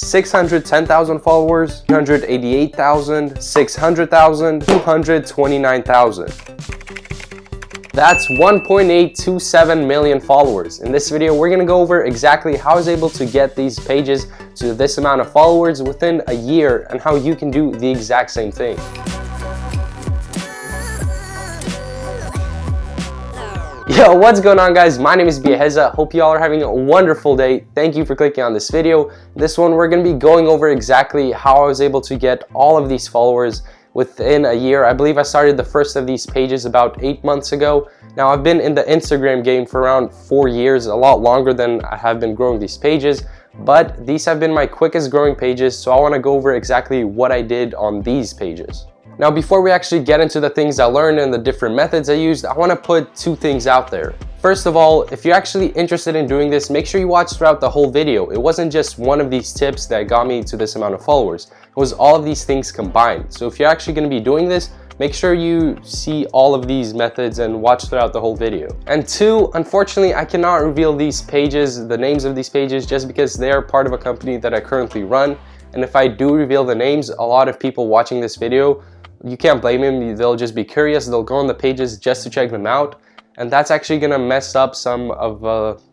610,000 followers, 388,000, 600,000, 229,000. That's 1.827 million followers. In this video, we're gonna go over exactly how I was able to get these pages to this amount of followers within a year and how you can do the exact same thing. Yo, what's going on, guys? My name is Biaheza. Hope you all are having a wonderful day. Thank you for clicking on this video. This one, we're going to be going over exactly how I was able to get all of these followers within a year. I believe I started the first of these pages about 8 months ago. Now, I've been in the Instagram game for around 4 years, a lot longer than I have been growing these pages, but these have been my quickest growing pages, so I want to go over exactly what I did on these pages. Now, before we actually get into the things I learned and the different methods I used, I want to put two things out there. First of all, if you're actually interested in doing this, make sure you watch throughout the whole video. It wasn't just one of these tips that got me to this amount of followers. It was all of these things combined. So if you're actually going to be doing this, make sure you see all of these methods and watch throughout the whole video. And two, unfortunately, I cannot reveal these pages, the names of these pages, just because they are part of a company that I currently run. And if I do reveal the names, a lot of people watching this video, you can't blame them. They'll just be curious. They'll go on the pages just to check them out. And that's actually gonna mess up some of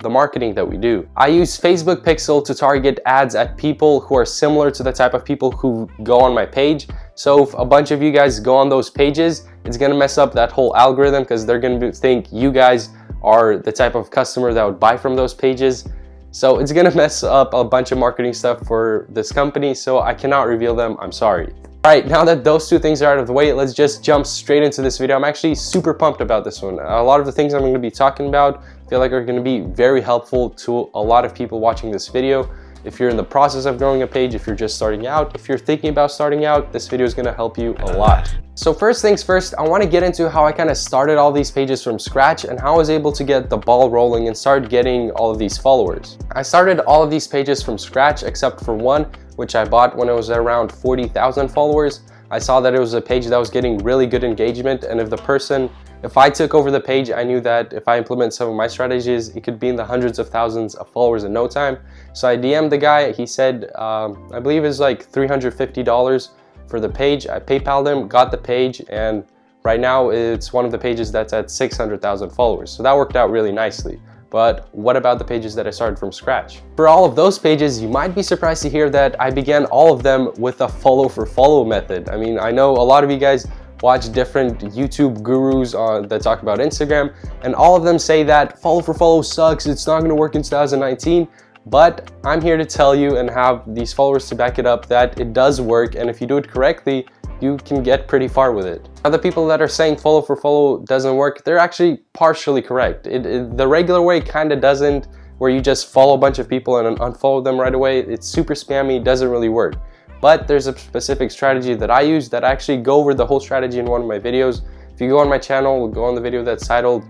the marketing that we do. I use Facebook Pixel to target ads at people who are similar to the type of people who go on my page. So if a bunch of you guys go on those pages, it's gonna mess up that whole algorithm because they're gonna think you guys are the type of customer that would buy from those pages. So it's gonna mess up a bunch of marketing stuff for this company. So I cannot reveal them, I'm sorry. Alright, now that those two things are out of the way, let's just jump straight into this video. I'm actually super pumped about this one. A lot of the things I'm going to be talking about I feel like are going to be very helpful to a lot of people watching this video. If you're in the process of growing a page, if you're just starting out, if you're thinking about starting out, this video is going to help you a lot. So first things first, I want to get into how I kind of started all these pages from scratch and how I was able to get the ball rolling and start getting all of these followers. I started all of these pages from scratch except for one, which I bought when it was around 40,000 followers. I saw that it was a page that was getting really good engagement, and if I took over the page, I knew that if I implement some of my strategies, it could be in the hundreds of thousands of followers in no time. So I DM'd the guy. He said, I believe it's like $350 for the page. I PayPal'd him, got the page, and right now it's one of the pages that's at 600,000 followers. So that worked out really nicely. But what about the pages that I started from scratch? For all of those pages, you might be surprised to hear that I began all of them with a follow for follow method. I mean, I know a lot of you guys watch different YouTube gurus that talk about Instagram, and all of them say that follow for follow sucks, it's not gonna work in 2019. But I'm here to tell you and have these followers to back it up that it does work, and if you do it correctly, you can get pretty far with it. Other people that are saying follow for follow doesn't work, they're actually partially correct. The regular way kind of doesn't, where you just follow a bunch of people and unfollow them right away. It's super spammy, doesn't really work. But there's a specific strategy that I use that I actually go over the whole strategy in one of my videos. If you go on my channel, go on the video that's titled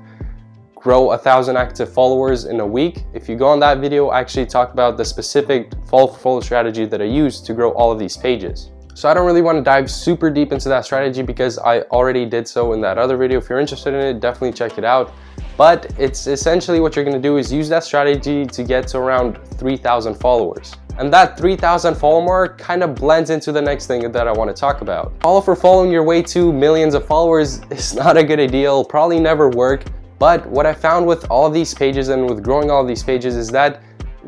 Grow 1,000 Active Followers in a Week. If you go on that video, I actually talk about the specific follow for follow strategy that I use to grow all of these pages. So I don't really want to dive super deep into that strategy because I already did so in that other video. If you're interested in it, definitely check it out. But it's essentially what you're going to do is use that strategy to get to around 3,000 followers. And that 3,000 follower mark kind of blends into the next thing that I want to talk about. Follow for following your way to millions of followers is not a good idea. It'll probably never work. But what I found with all of these pages and with growing all of these pages is that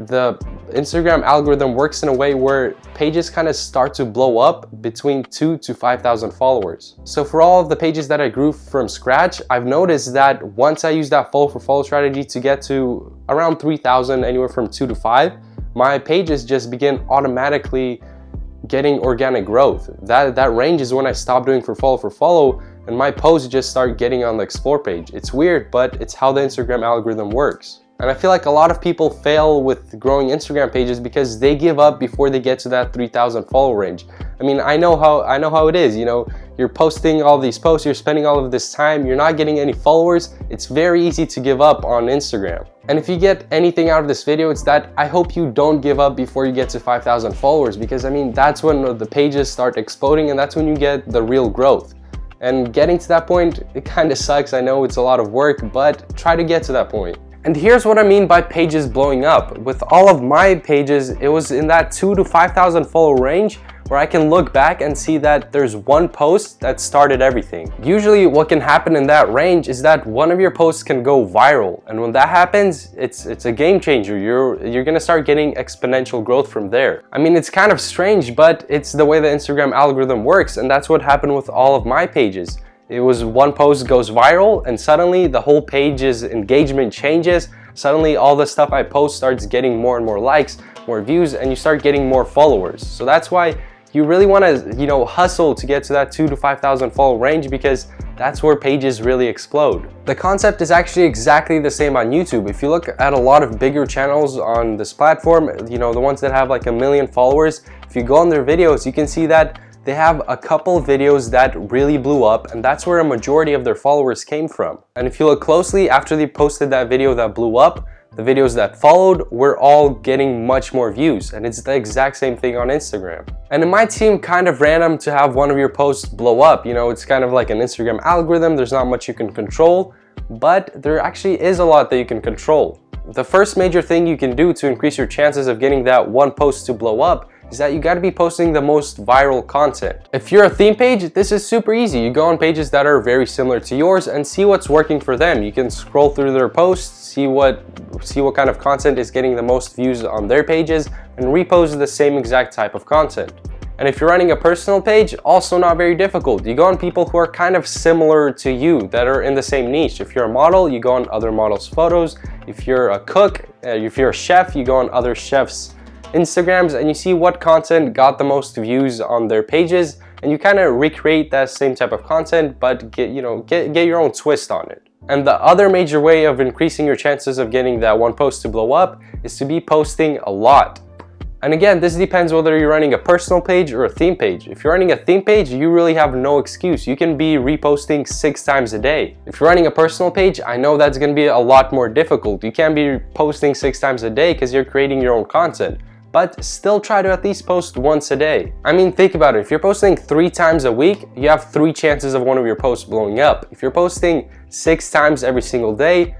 the Instagram algorithm works in a way where pages kind of start to blow up between 2,000 to 5,000 followers. So for all of the pages that I grew from scratch, I've noticed that once I use that follow for follow strategy to get to around 3,000, anywhere from 2 to 5, my pages just begin automatically getting organic growth. That range is when I stop doing for follow and my posts just start getting on the explore page. It's weird, but it's how the Instagram algorithm works. And I feel like a lot of people fail with growing Instagram pages because they give up before they get to that 3,000 follower range. I mean, I know how it is, you know, you're posting all these posts, you're spending all of this time, you're not getting any followers. It's very easy to give up on Instagram. And if you get anything out of this video, it's that I hope you don't give up before you get to 5,000 followers, because I mean, that's when the pages start exploding and that's when you get the real growth. And getting to that point, it kind of sucks. I know it's a lot of work, but try to get to that point. And here's what I mean by pages blowing up. With all of my pages, it was in that 2,000 to 5,000 follow range, where I can look back and see that there's one post that started everything. Usually what can happen in that range is that one of your posts can go viral, and when that happens, it's a game changer. You're gonna start getting exponential growth from there. I mean, it's kind of strange, but it's the way the Instagram algorithm works, and that's what happened with all of my pages. It was one post goes viral and suddenly the whole page's engagement changes. Suddenly all the stuff I post starts getting more and more likes, more views, and you start getting more followers. So that's why you really want to, hustle to get to that 2,000 to 5,000 follow range, because that's where pages really explode. The concept is actually exactly the same on YouTube. If you look at a lot of bigger channels on this platform, the ones that have like 1 million followers, if you go on their videos, you can see that they have a couple videos that really blew up, and that's where a majority of their followers came from. And if you look closely, after they posted that video that blew up, the videos that followed were all getting much more views, and it's the exact same thing on Instagram. And it might seem kind of random to have one of your posts blow up. It's kind of like an Instagram algorithm. There's not much you can control, but there actually is a lot that you can control. The first major thing you can do to increase your chances of getting that one post to blow up is that you got to be posting the most viral content. If you're a theme page, this is super easy. You go on pages that are very similar to yours and see what's working for them. You can scroll through their posts, see what kind of content is getting the most views on their pages, and repost the same exact type of content. And if you're running a personal page, also not very difficult. You go on people who are kind of similar to you, that are in the same niche. If you're a model, you go on other models' photos. If you're a cook, if you're a chef, you go on other chefs' Instagrams, and you see what content got the most views on their pages, and you kind of recreate that same type of content, but get your own twist on it. And the other major way of increasing your chances of getting that one post to blow up is to be posting a lot. And again, this depends whether you're running a personal page or a theme page. If you're running a theme page, you really have no excuse. You can be reposting 6 times a day. If you're running a personal page, I know that's going to be a lot more difficult. You can't be posting 6 times a day because you're creating your own content. But still try to at least post once a day. I mean, think about it. If you're posting 3 times a week, you have 3 chances of one of your posts blowing up. If you're posting 6 times every single day,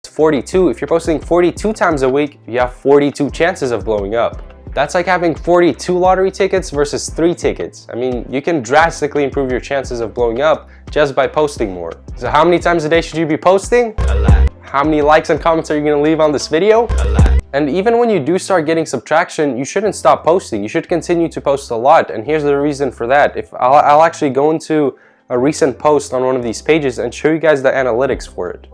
42. If you're posting 42 times a week, you have 42 chances of blowing up. That's like having 42 lottery tickets versus 3 tickets. I mean, you can drastically improve your chances of blowing up just by posting more. So how many times a day should you be posting? A lot. How many likes and comments are you gonna leave on this video? A lot. And even when you do start getting some traction, you shouldn't stop posting. You should continue to post a lot. And here's the reason for that. I'll actually go into a recent post on one of these pages and show you guys the analytics for it.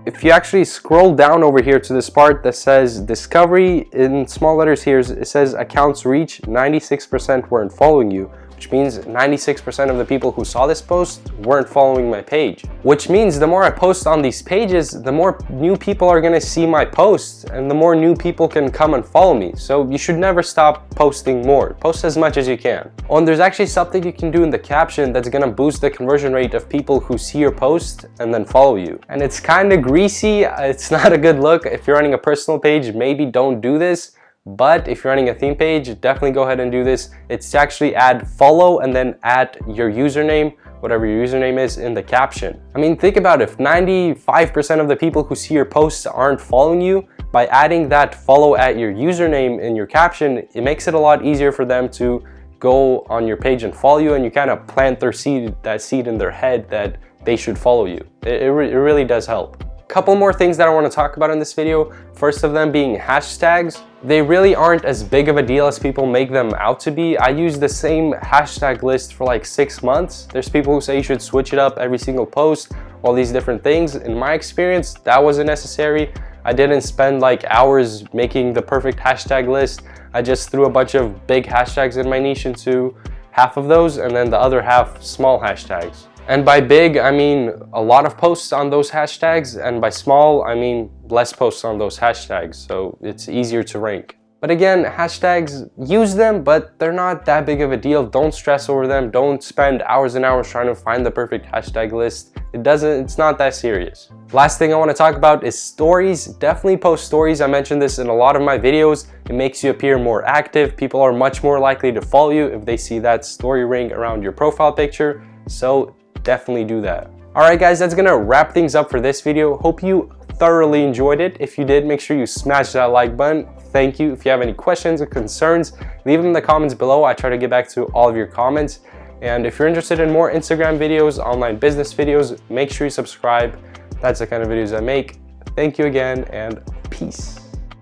If you actually scroll down over here to this part that says discovery, in small letters here, it says accounts reach 96% weren't following you, which means 96% of the people who saw this post weren't following my page. Which means the more I post on these pages, the more new people are gonna see my posts, and the more new people can come and follow me. So you should never stop posting more. Post as much as you can. Oh, and there's actually something you can do in the caption that's gonna boost the conversion rate of people who see your post and then follow you. And it's kind of greasy. It's not a good look. If you're running a personal page, maybe don't do this. But if you're running a theme page, definitely go ahead and do this. It's to actually add follow and then add your username, whatever your username is, in the caption. I mean, think about it. If 95% of the people who see your posts aren't following you, by adding that follow at your username in your caption, it makes it a lot easier for them to go on your page and follow you, and you kind of plant that seed in their head that they should follow you. It really does help. Couple more things that I want to talk about in this video. First of them being hashtags. They really aren't as big of a deal as people make them out to be. I use the same hashtag list for like 6 months. There's people who say you should switch it up every single post, all these different things. In my experience, that wasn't necessary. I didn't spend like hours making the perfect hashtag list. I just threw a bunch of big hashtags in my niche into half of those, and then the other half small hashtags. And by big, I mean a lot of posts on those hashtags, and by small, I mean less posts on those hashtags, so it's easier to rank. But again, hashtags, use them, but they're not that big of a deal. Don't stress over them. Don't spend hours and hours trying to find the perfect hashtag list. It's not that serious. Last thing I want to talk about is stories. Definitely post stories. I mentioned this in a lot of my videos. It makes you appear more active. People are much more likely to follow you if they see that story ring around your profile picture. So definitely do that. All right, guys, that's gonna wrap things up for this video. Hope you thoroughly enjoyed it. If you did, make sure you smash that like button. Thank you. If you have any questions or concerns, leave them in the comments below. I try to get back to all of your comments. And if you're interested in more Instagram videos, online business videos, make sure you subscribe. That's the kind of videos I make. Thank you again, and peace.